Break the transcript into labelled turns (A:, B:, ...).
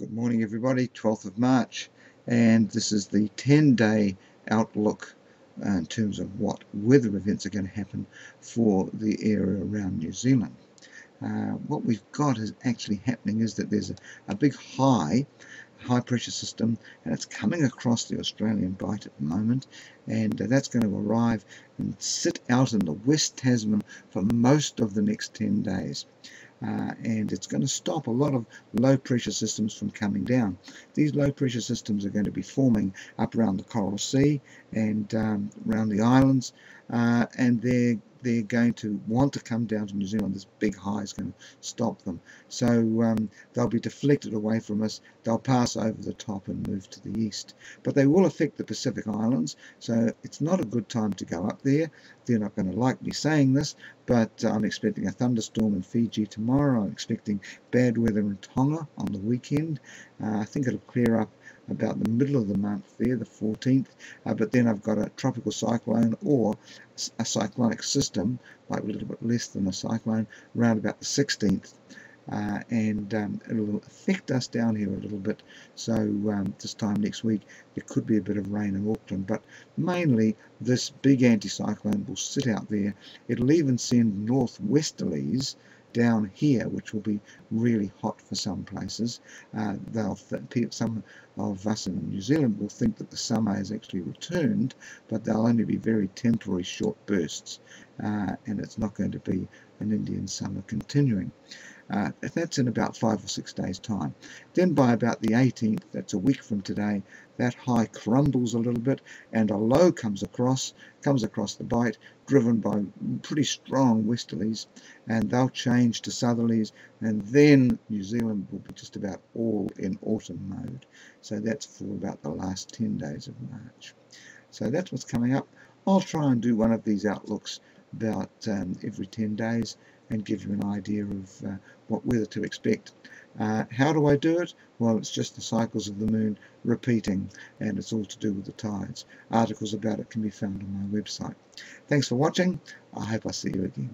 A: Good morning everybody, 12th of March, and this is the 10-day outlook in terms of what weather events are going to happen for the area around New Zealand. What we've got is actually happening is that there's a big high pressure system, and it's coming across the Australian Bight at the moment, and that's going to arrive and sit out in the West Tasman for most of the next 10 days. And it's going to stop a lot of low pressure systems from coming down. These low pressure systems are going to be forming up around the Coral Sea and around the islands, and they're going to want to come down to New Zealand. This big high is going to stop them. So they'll be deflected away from us. They'll pass over the top and move to the east. But they will affect the Pacific Islands, so it's not a good time to go up there. They're not going to like me saying this, but I'm expecting a thunderstorm in Fiji tomorrow. I'm expecting bad weather in Tonga on the weekend. I think it'll clear up about the middle of the month there, the 14th, but then I've got a tropical cyclone or a cyclonic system, like a little bit less than a cyclone, around about the 16th, and it'll affect us down here a little bit. So this time next week there could be a bit of rain in Auckland, but mainly this big anticyclone will sit out there. It'll even send northwesterlies down here, which will be really hot for some places. Some of us in New Zealand will think that the summer has actually returned, but they'll only be very temporary short bursts, and it's not going to be an Indian summer continuing. That's in about 5 or 6 days time. Then by about the 18th, that's a week from today, that high crumbles a little bit and a low comes across the Bight, driven by pretty strong westerlies, and they'll change to southerlies, and then New Zealand will be just about all in autumn mode. So that's for about the last 10 days of March. So that's what's coming up. I'll try and do one of these outlooks about every 10 days and give you an idea of what weather to expect. How do I do it? Well, it's just the cycles of the moon repeating, and it's all to do with the tides. Articles about it can be found on my website. Thanks for watching. I hope I see you again.